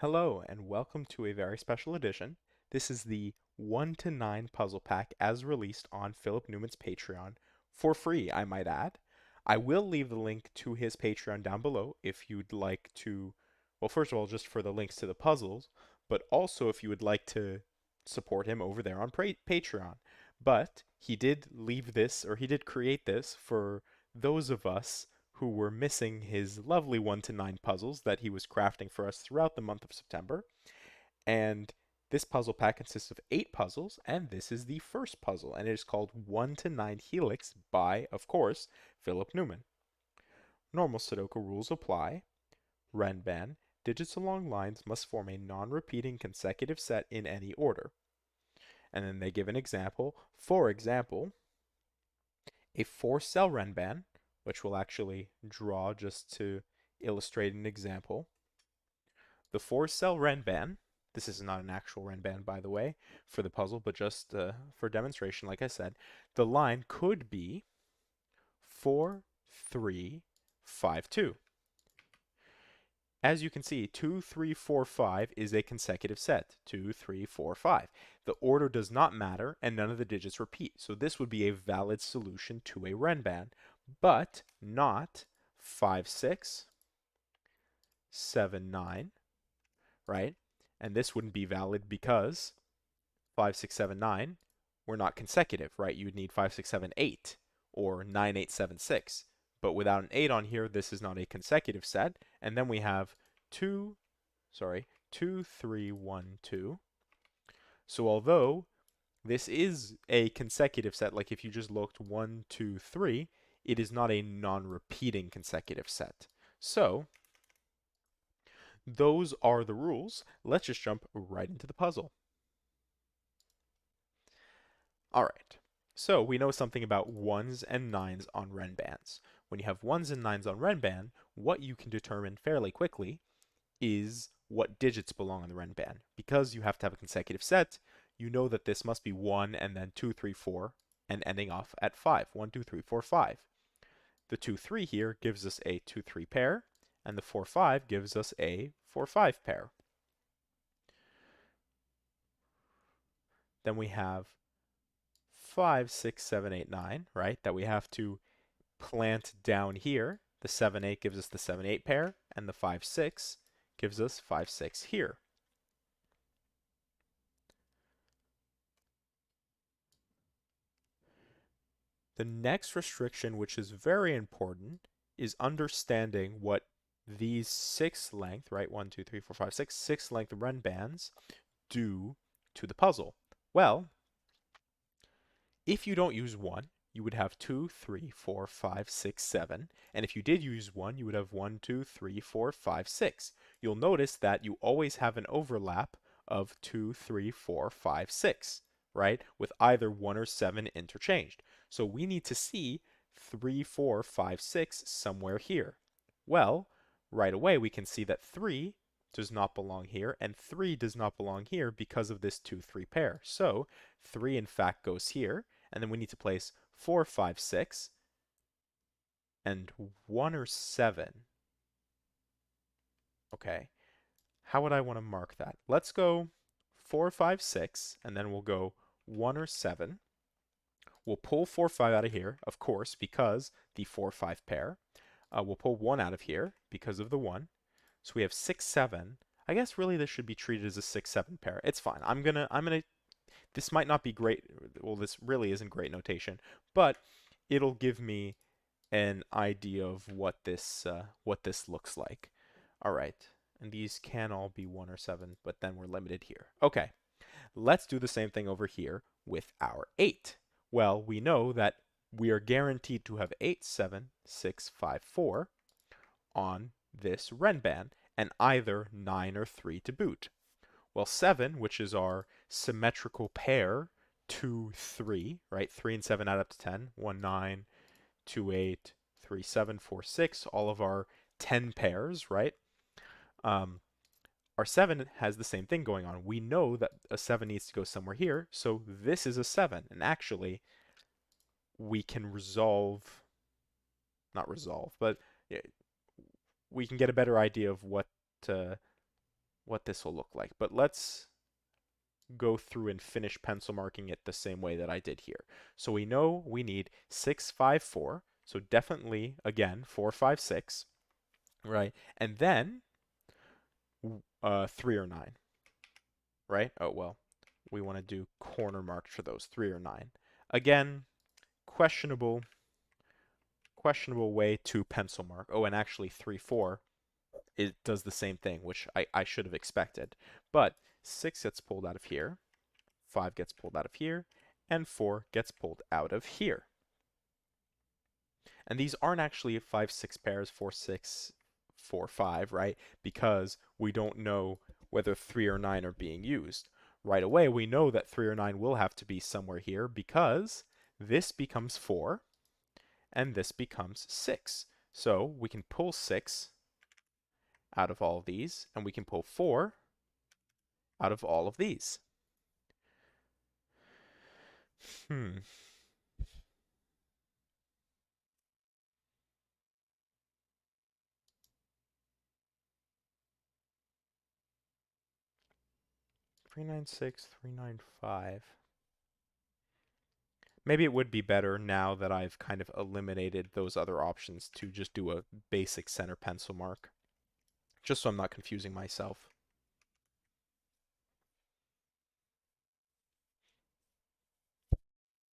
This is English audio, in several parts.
Hello, and welcome to a very special edition. This is the 1 to 9 puzzle pack as released on Philip Newman's Patreon for free, I might add. I will leave the link to his Patreon down below if you'd like to, well, first of all, just for the links to the puzzles, but also if you would like to support him over there on Patreon. But he did leave this, or he did create this for those of us who were missing his lovely 1 to 9 puzzles that he was crafting for us throughout the month of September. And this puzzle pack consists of 8 puzzles, and this is the first puzzle, and it is called 1 to 9 Helix by, of course, Philip Newman. Normal Sudoku rules apply. Renban, digits along lines must form a non-repeating consecutive set in any order. And then they give an example. For example, a 4-cell Renban, which we'll actually draw just to illustrate an example. The 4-cell Renban, this is not an actual Renban by the way for the puzzle, but just for demonstration, like I said, the line could be 4, 3, 5, 2. As you can see, 2, 3, 4, 5 is a consecutive set. 2, 3, 4, 5. The order does not matter, and none of the digits repeat. So this would be a valid solution to a Renban, but not 5, 6, 7, 9, right? And this wouldn't be valid because 5, 6, 7, 9 were not consecutive, right? You would need 5, 6, 7, 8 or 9, 8, 7, 6. But without an 8 on here, this is not a consecutive set. And then we have 2, 3, 1, 2. So although this is a consecutive set, like if you just looked 1, 2, 3, it is not a non-repeating consecutive set. So those are the rules. Let's just jump right into the puzzle. All right. So we know something about 1s and 9s on Renbans. When you have 1s and 9s on Renban, what you can determine fairly quickly is what digits belong on the Renban. Because you have to have a consecutive set, you know that this must be 1 and then 2, 3, 4, and ending off at 5. 1, 2, 3, 4, 5. The 2, 3 here gives us a 2, 3 pair, and the 4, 5 gives us a 4, 5 pair. Then we have 5, 6, 7, 8, 9, right? That we have to plant down here. The 7, 8 gives us the 7, 8 pair, and the 5, 6 gives us 5, 6 here. The next restriction, which is very important, is understanding what these 6 length, right? 1, 2, 3, 4, 5, 6, 6 length Renbans do to the puzzle. Well, if you don't use 1, you would have 2, 3, 4, 5, 6, 7. And if you did use 1, you would have 1, 2, 3, 4, 5, 6. You'll notice that you always have an overlap of 2, 3, 4, 5, 6, right? With either 1 or 7 interchanged. So we need to see 3, 4, 5, 6 somewhere here. Well, right away we can see that 3 does not belong here, and 3 does not belong here because of this 2, 3 pair. So 3 in fact goes here, and then we need to place 4, 5, 6, and 1 or 7. Okay, how would I want to mark that? Let's go 4, 5, 6, and then we'll go 1 or 7. We'll pull 4, 5 out of here, of course, because the 4, 5 pair. We'll pull 1 out of here because of the 1. So we have 6, 7. I guess really this should be treated as a 6, 7 pair. It's fine. I'm gonna this might not be great. Well, this really isn't great notation, but it'll give me an idea of what this looks like. All right, and these can all be 1 or 7, but then we're limited here. Okay, let's do the same thing over here with our 8. Well, we know that we are guaranteed to have 8, 7, 6, 5, 4 on this Renban, and either 9 or 3 to boot. Well, 7, which is our symmetrical pair, 2, 3, right? 3 and 7 add up to 10. 1, 9, 2, 8, 3, 7, 4, 6. All of our 10 pairs, right? Our 7 has the same thing going on. We know that a 7 needs to go somewhere here, so this is a 7. And actually, we can not resolve, but we can get a better idea of what what this will look like. But let's go through and finish pencil marking it the same way that I did here. So we know we need 6, 5, 4. So definitely, again, 4, 5, 6, right? And then 3 or 9, right? Oh, well, we want to do corner marked for those, 3 or 9. Again, questionable way to pencil mark. Oh, and actually 3, 4, it does the same thing, which I should have expected. But 6 gets pulled out of here, 5 gets pulled out of here, and 4 gets pulled out of here. And these aren't actually 5, 6 pairs, 4, 6, 4, 5, right? Because we don't know whether 3 or 9 are being used. Right away, we know that 3 or 9 will have to be somewhere here because this becomes 4 and this becomes 6. So we can pull 6 out of all of these, and we can pull 4 out of all of these. 396, 395. Maybe it would be better now that I've kind of eliminated those other options to just do a basic center pencil mark, just so I'm not confusing myself.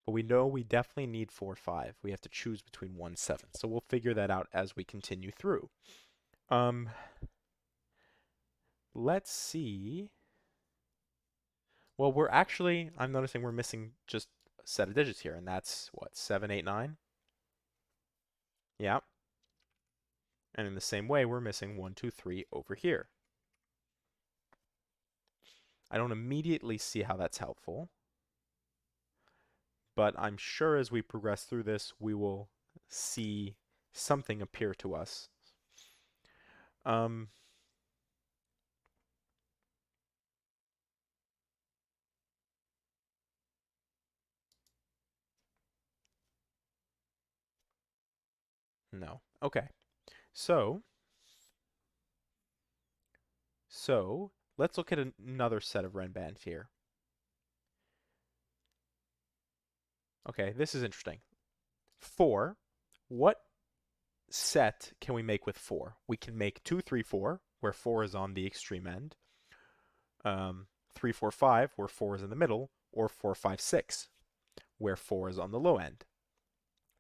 But we know we definitely need 4, 5. We have to choose between 1, 7. So we'll figure that out as we continue through. Let's see. Well, I'm noticing we're missing just a set of digits here, and that's what, 7, 8, 9? Yeah. And in the same way, we're missing 1, 2, 3 over here. I don't immediately see how that's helpful, but I'm sure as we progress through this, we will see something appear to us. No. Okay. So let's look at another set of Renbans here. Okay, this is interesting. 4. What set can we make with 4? We can make 2, 3, 4, where 4 is on the extreme end. 3, 4, 5, where 4 is in the middle, or 4, 5, 6, where 4 is on the low end.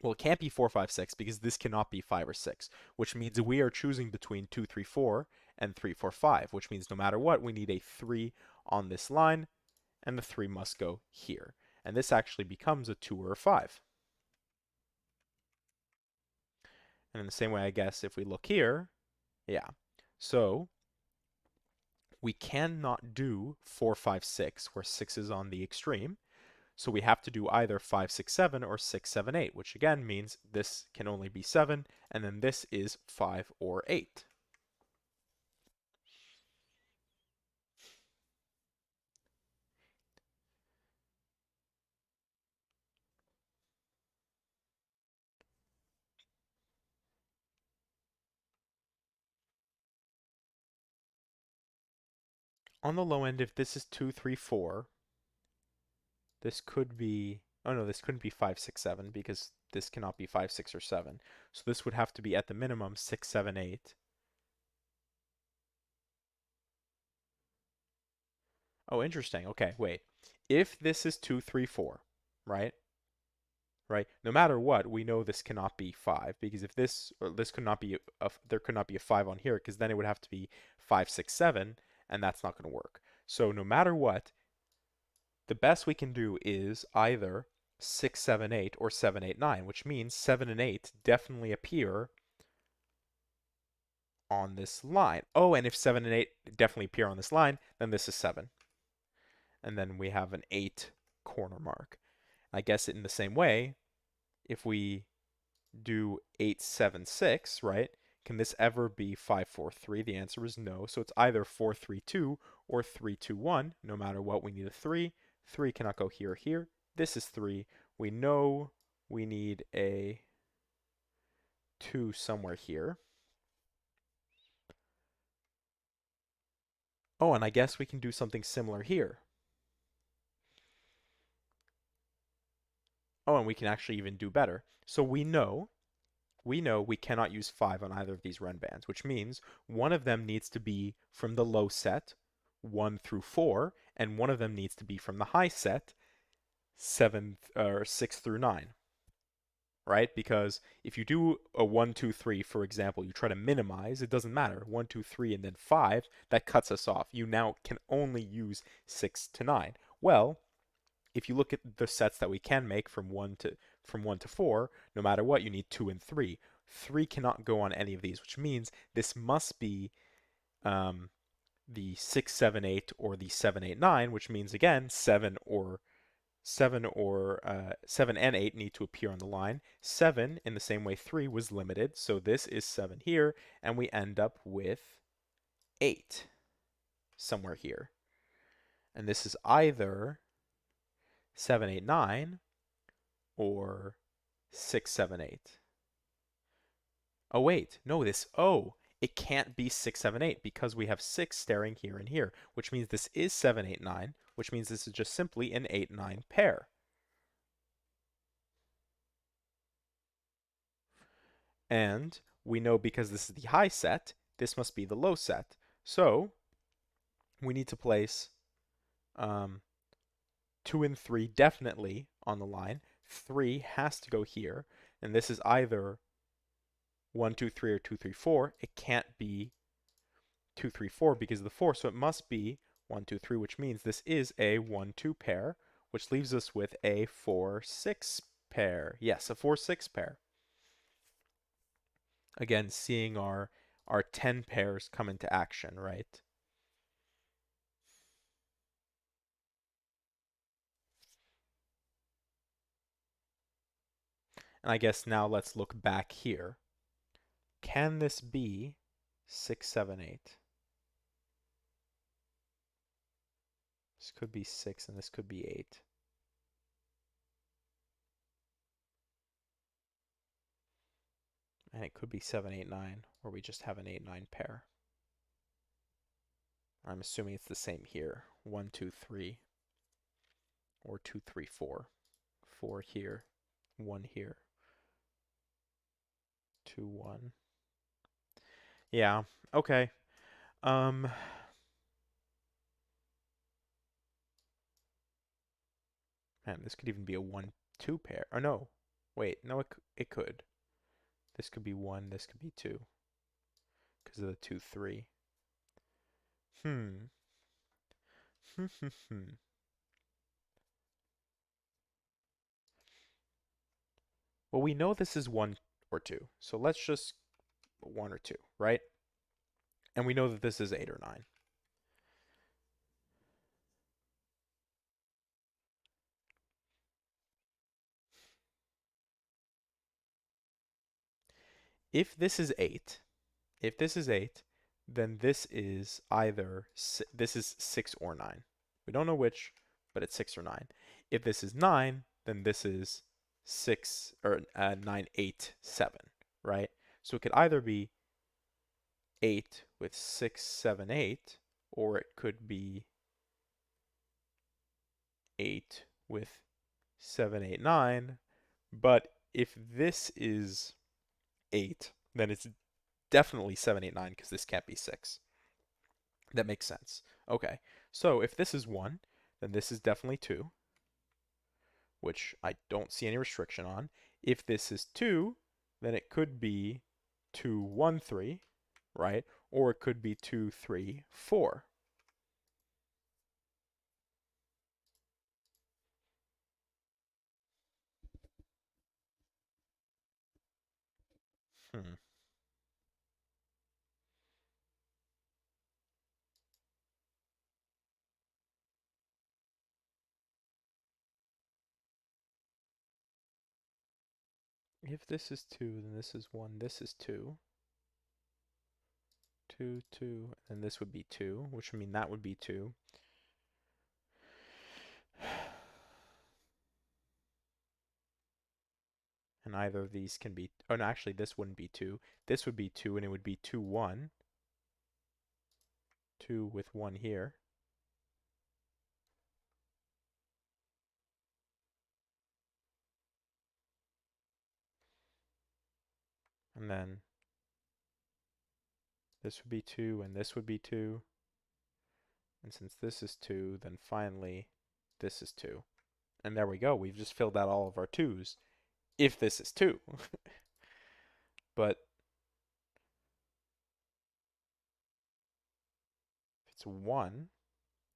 Well, it can't be 4, 5, 6 because this cannot be 5 or 6, which means we are choosing between 2, 3, 4 and 3, 4, 5, which means no matter what, we need a 3 on this line, and the 3 must go here. And this actually becomes a 2 or a 5. And in the same way, I guess, if we look here, yeah. So we cannot do 4, 5, 6, where 6 is on the extreme. So we have to do either 5, 6, 7 or 6, 7, 8, which again means this can only be 7, and then this is 5 or 8. On the low end, if this is 2, 3, 4, this could be, oh no, this couldn't be 5, 6, 7 because this cannot be 5, 6, or 7. So this would have to be at the minimum 6, 7, 8. Oh, interesting. Okay, wait. If this is 2, 3, 4, right? Right? No matter what, we know this cannot be 5 because if this, or this could not be, there could not be a 5 on here because then it would have to be 5, 6, 7, and that's not going to work. So no matter what, the best we can do is either 6, 7, 8 or 7, 8, 9, which means 7 and 8 definitely appear on this line. Oh, and if 7 and 8 definitely appear on this line, then this is 7. And then we have an 8 corner mark. I guess in the same way, if we do 8, 7, 6, right? Can this ever be 5, 4, 3? The answer is no. So it's either 4, 3, 2 or 3, 2, 1. No matter what, we need a 3. 3 cannot go here or here. This is 3. We know we need a 2 somewhere here. Oh, and I guess we can do something similar here. Oh, and we can actually even do better. So we know we cannot use 5 on either of these run bands, which means one of them needs to be from the low set, 1 through 4, and one of them needs to be from the high set, 7 or 6 through 9, right? Because if you do a 1, 2, 3, for example, you try to minimize, it doesn't matter. 1, 2, 3, and then 5, that cuts us off. You now can only use 6 to 9. Well, if you look at the sets that we can make from 1 to 4, no matter what, you need 2 and 3. 3 cannot go on any of these, which means this must be um, the 6, 7, 8, or the 7, 8, 9, which means again 7 and 8 need to appear on the line. 7, in the same way 3 was limited, so this is 7 here, and we end up with 8 somewhere here. And this is either 7, 8, 9 or 6, 7, 8. Oh, wait. No, it can't be 6, 7, 8 because we have 6 staring here and here, which means this is 7, 8, 9, which means this is just simply an 8, 9 pair. And we know because this is the high set, this must be the low set. So we need to place um, 2 and 3 definitely on the line. 3 has to go here, and this is either 1, 2, 3 or 2, 3, 4. It can't be 2, 3, 4 because of the 4, so it must be 1, 2, 3, which means this is a 1, 2 pair, which leaves us with a 4, 6 pair. Yes, a 4, 6 pair. Again, seeing our 10 pairs come into action, right? And I guess now let's look back here. Can this be 6, 7, 8? This could be 6 and this could be 8. And it could be 7, 8, 9, or we just have an 8, 9 pair. I'm assuming it's the same here. 1, 2, 3, or 2, 3, 4. 4 here, 1 here, 2, 1. Yeah, okay. Um, Man, this could even be a 1, 2 pair. Or no, wait, no, it could. This could be 1, this could be 2, because of the 2, 3. Hmm. Well, we know this is 1 or 2, so let's just 1 or 2, right? And we know that this is 8 or 9. If this is 8, if this is 8, then this is either this is 6 or 9. We don't know which, but it's 6 or 9. If this is 9, then this is 6 or 9, 8, 7, right? So it could either be 8 with 6, 7, 8, or it could be 8 with 7, 8, 9. But if this is 8, then it's definitely 7, 8, 9 because this can't be 6. That makes sense. Okay, so if this is 1, then this is definitely 2, which I don't see any restriction on. If this is 2, then it could be 2, 1, 3, right? Or it could be 2, 3, 4. Hmm. If this is 2, then this is 1, this is 2. 2, 2, and this would be 2, which would mean that would be 2. And either of these can be, oh no, actually this wouldn't be 2. This would be 2 and it would be 2, 1. 2 with 1 here. And then this would be 2, and this would be 2. And since this is 2, then finally this is 2. And there we go. We've just filled out all of our 2's if this is 2. But if it's 1,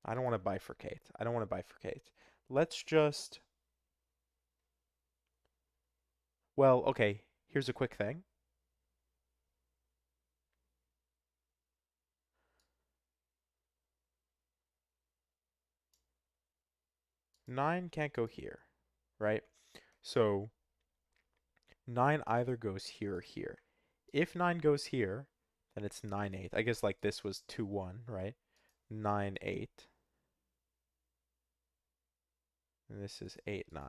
I don't want to bifurcate. I don't want to bifurcate. Let's just... Well, okay, here's a quick thing. Nine can't go here, right? So 9 either goes here or here. If 9 goes here, then it's 9, 8. I guess like this was 2, 1, right? 9, 8. And this is 8, 9.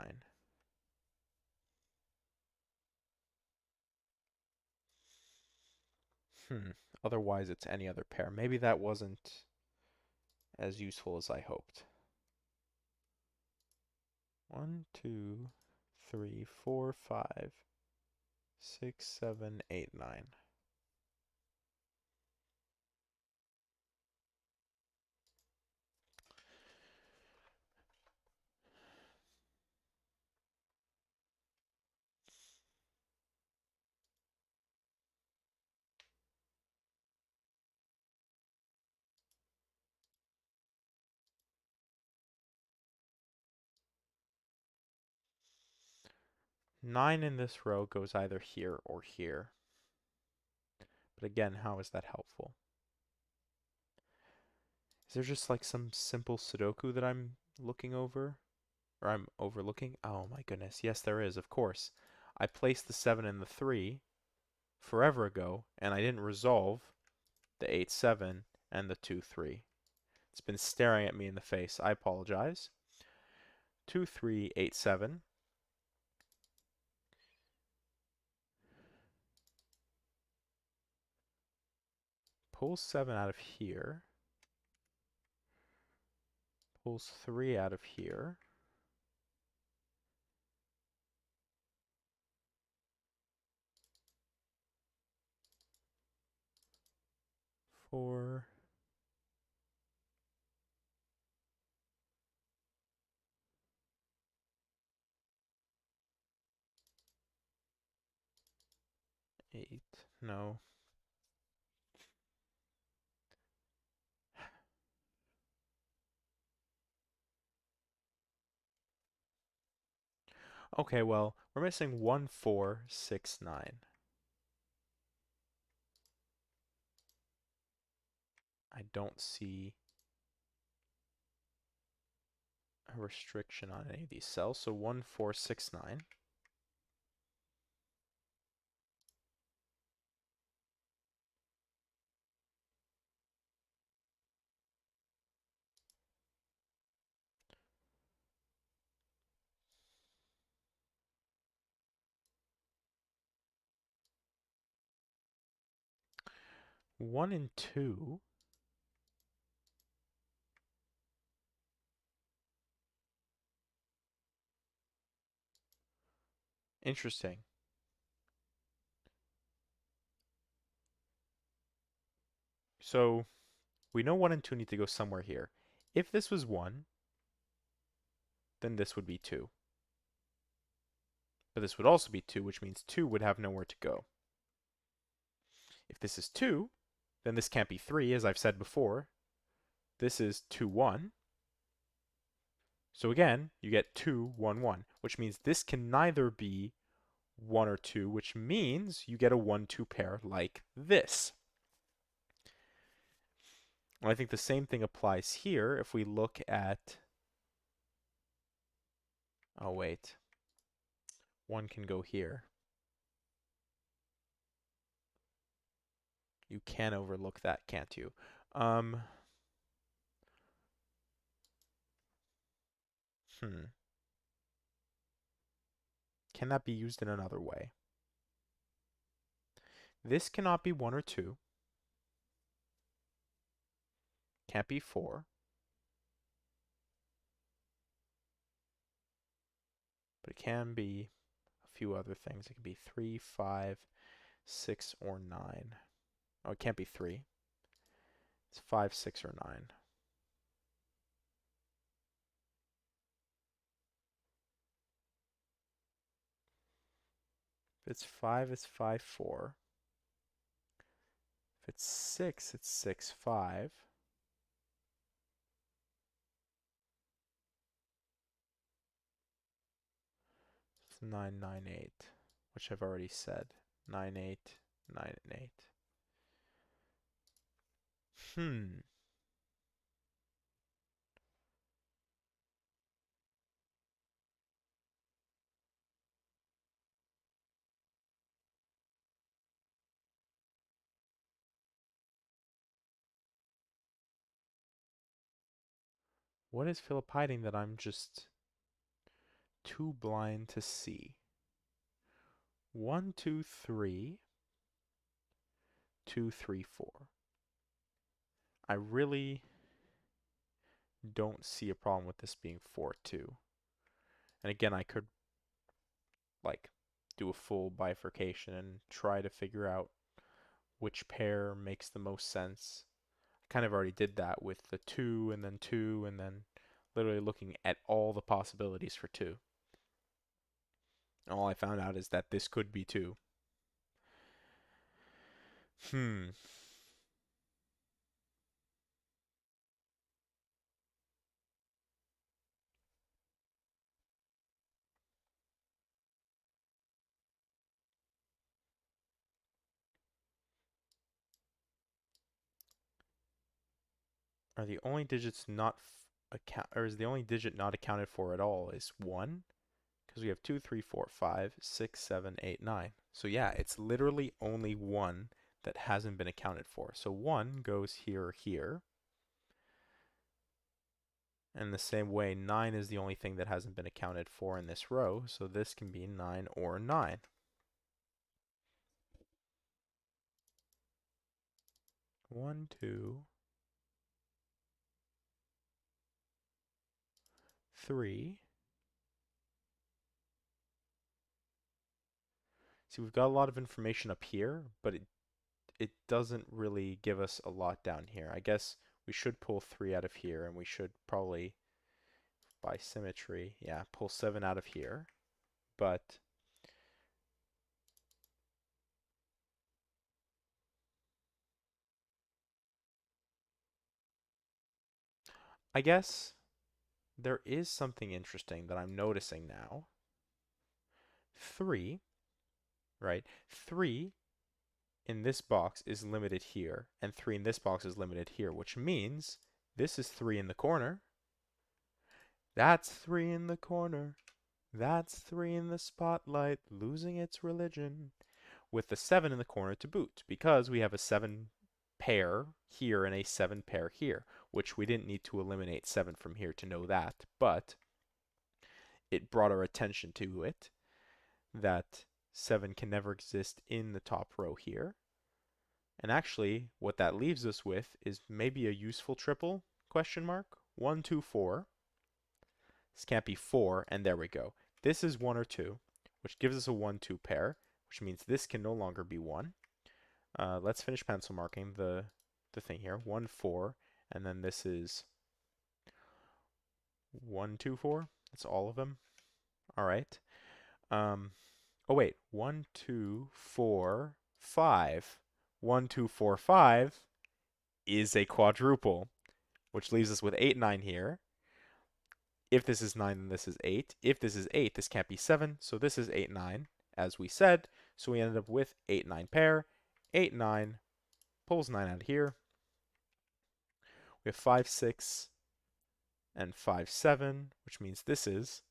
Otherwise, it's any other pair. Maybe that wasn't as useful as I hoped. 1, 2, 3, 4, 5, 6, 7, 8, 9. Nine in this row goes either here or here. But again, how is that helpful? Is there just like some simple Sudoku that I'm looking over? Or I'm overlooking? Oh my goodness. Yes, there is, of course. I placed the 7 and the 3 forever ago, and I didn't resolve the 8, 7 and the 2, 3. It's been staring at me in the face. I apologize. 2, 3, 8, 7. Pulls 7 out of here. Pulls 3 out of here. 4. 8. No. Okay, well, we're missing 1, 4, 6, 9. I don't see a restriction on any of these cells. So 1, 4, 6, 9. One and two. Interesting. So we know 1 and 2 need to go somewhere here. If this was 1, then this would be 2. But this would also be 2, which means 2 would have nowhere to go. If this is 2, then this can't be 3, as I've said before. This is 2, 1. So again, you get 2, 1, 1, which means this can neither be 1 or 2, which means you get a 1, 2 pair like this. And I think the same thing applies here if we look at... Oh, wait. 1 can go here. You can overlook that, can't you? Can that be used in another way? This cannot be 1 or 2. Can't be 4. But it can be a few other things. It can be 3, 5, 6, or 9. Oh, it can't be 3. It's 5, 6, or 9. If it's 5, it's 5, 4. If it's 6, it's 6, 5. It's 9, 9, 8, which I've already said. 9, 8, 9, 8. Hmm. What is Philip hiding that I'm just too blind to see? 1, 2, 3, 2, 3, 4. I really don't see a problem with this being 4, 2. And again, I could like do a full bifurcation and try to figure out which pair makes the most sense. I kind of already did that with the 2 and then literally looking at all the possibilities for 2. And all I found out is that this could be 2. Hmm. Are the only digits not account, or is the only digit not accounted for at all is 1? Because we have 2, 3, 4, 5, 6, 7, 8, 9. So yeah, it's literally only 1 that hasn't been accounted for. So 1 goes here or here. And the same way, 9 is the only thing that hasn't been accounted for in this row. So this can be 9 or 9. 1, 2, 3. See, we've got a lot of information up here, but it doesn't really give us a lot down here. I guess we should pull 3 out of here, and we should probably, by symmetry, yeah, pull 7 out of here. But I guess there is something interesting that I'm noticing now. 3, right? 3 in this box is limited here, and 3 in this box is limited here, which means this is 3 in the corner. That's 3 in the corner. That's 3 in the spotlight, losing its religion. With the 7 in the corner to boot, because we have a 7 pair here and a 7 pair here, which we didn't need to eliminate 7 from here to know that, but it brought our attention to it, that 7 can never exist in the top row here. And actually, what that leaves us with is maybe a useful triple, question mark, 1, 2, 4. This can't be 4, and there we go. This is 1 or 2, which gives us a 1, 2 pair, which means this can no longer be 1. Let's finish pencil marking the thing here. 1, 4, and then this is 1, 2, 4. That's all of them. All right. Oh wait, 1, 2, 4, 5. 1, 2, 4, 5 is a quadruple, which leaves us with 8, 9 here. If this is 9, then this is 8. If this is 8, this can't be 7, so this is 8, 9, as we said. So we ended up with 8, 9 pair. 8, 9 pulls 9 out of here. We have 5, 6, and 5, 7, which means this is,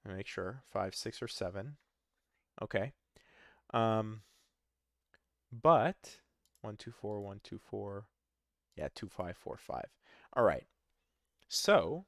let me make sure, 5, 6, or 7. Okay. But 1, 2, 4, 1, 2, 4. Yeah, 2, 5, 4, 5. All right. So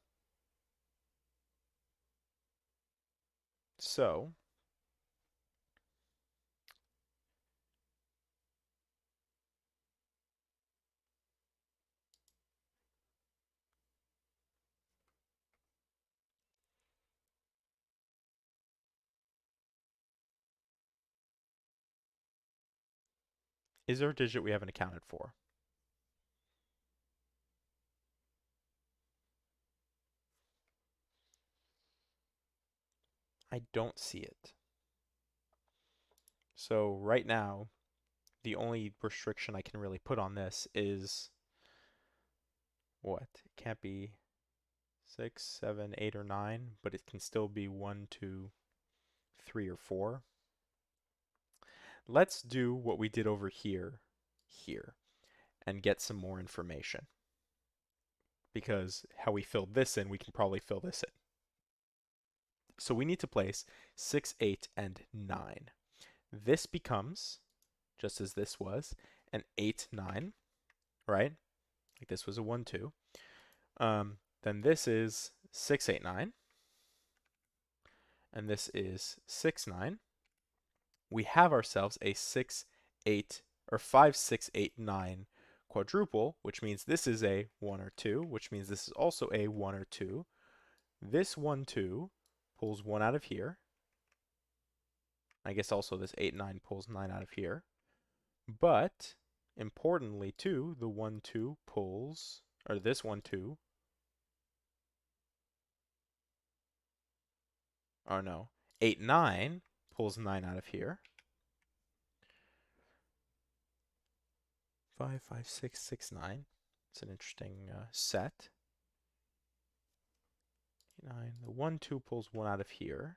Is there a digit we haven't accounted for? I don't see it. So right now, the only restriction I can really put on this is what? It can't be 6, 7, 8, or 9, but it can still be 1, 2, 3, or 4. Let's do what we did over here, and get some more information. Because how we filled this in, we can probably fill this in. So we need to place 6, 8, and 9. This becomes, just as this was, an 8, 9, right? Like this was a 1, 2. Then this is 6, 8, 9. And this is 6, 9. We have ourselves a 6, 8, or 5, 6, 8, 9 quadruple, which means this is a 1 or 2, which means this is also a 1 or 2. This 1, 2 pulls 1 out of here. I guess also this 8, 9 pulls 9 out of here. But, importantly too, the 1, 2 pulls, or this 1, 2, oh no, 8, 9 pulls 9 out of here. 5, 5, 6, 6, 9. It's an interesting set. 9. The 1, 2 pulls 1 out of here.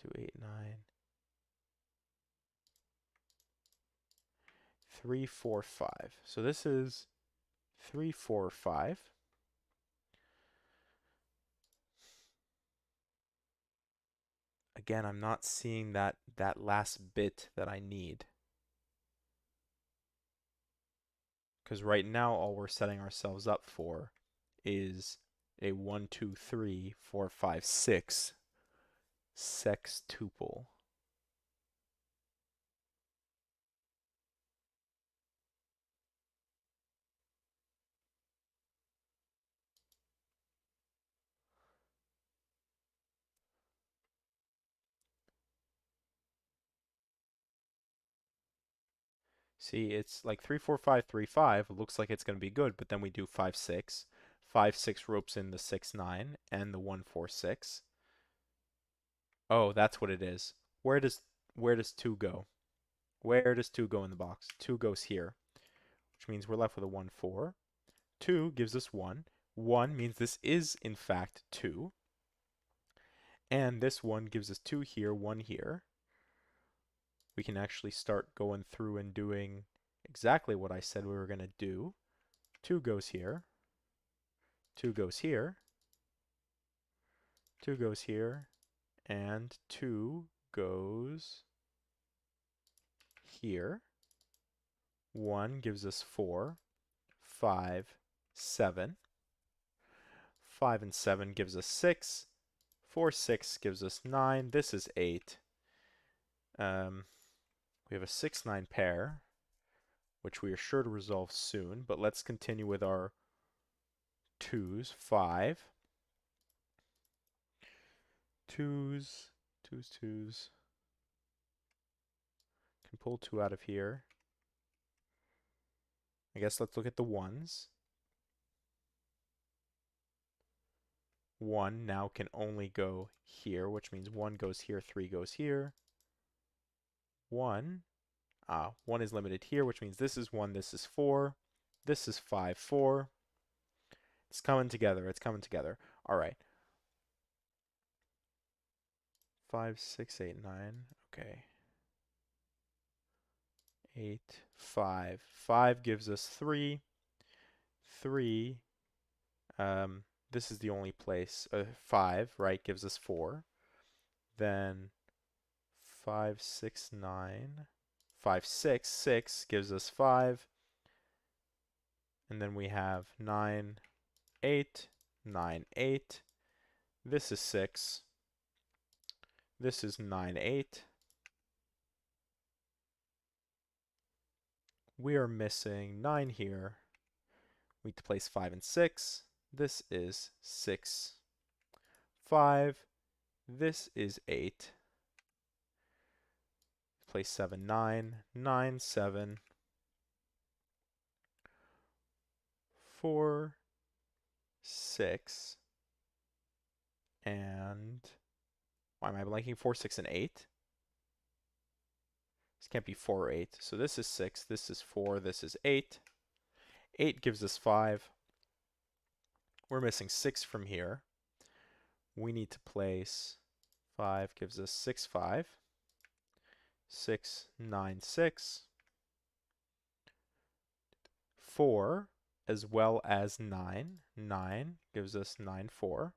2, 8, 9. 3, 4, 5. So this is 3, 4, 5. Again, I'm not seeing that last bit that I need. Because right now all we're setting ourselves up for is a 1, 2, 3, 4, 5, 6 sextuple. See, it's like 3, 4, 5, 3, 5. It looks like it's going to be good, but then we do 5, 6. 5, 6 ropes in the 6, 9, and the 1, 4, 6. Oh, that's what it is. Where does 2 go? Where does 2 go in the box? 2 goes here, which means we're left with a 1, 4. 2 gives us 1. 1 means this is, in fact, 2. And this 1 gives us 2 here, 1 here. We can actually start going through and doing exactly what I said we were going to do. 2 goes here. 2 goes here. 2 goes here. And 2 goes here. 1 gives us 4. 5, 7. 5 and 7 gives us 6. 4, 6 gives us 9. This is 8. We have a 6, 9 pair, which we are sure to resolve soon, but let's continue with our 2s. 5. 2s. 2s, 2s. Can pull 2 out of here. I guess let's look at the 1s. 1 now can only go here, which means 1 goes here, 3 goes here. 1. 1 is limited here, which means this is 1, this is 4. This is 5, 4. It's coming together. It's coming together. All right. 5, 6, 8, 9. Okay. 8, 5. 5 gives us 3. 3. This is the only place. 5, right, gives us 4. Then 5, 6, 9. 5, 6. 6 gives us 5. And then we have 9, 8. 9, 8. This is 6. This is 9, 8. We are missing 9 here. We need to place 5 and 6. This is 6, 5. This is 8. play 7, 9, 9, 7, 4, 6, and why am I blanking? 4, 6, and 8. This can't be 4 or 8. So this is 6, this is 4, this is 8. 8 gives us 5. We're missing 6 from here. We need to place 5 gives us 6, 5. 6, 9, 6. 4 as well as 9. 9 gives us 9, 4.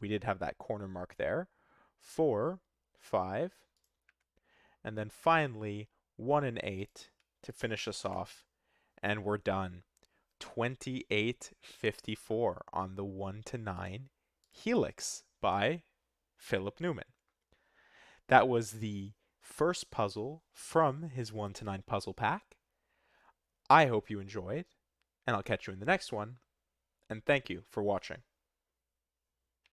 We did have that corner mark there. 4, 5. And then finally 1 and 8 to finish us off. And we're done. 2854 on the 1 to 9 Helix by Philip Newman. That was the first puzzle from his 1 to 9 puzzle pack. I hope you enjoyed, and I'll catch you in the next one, and thank you for watching.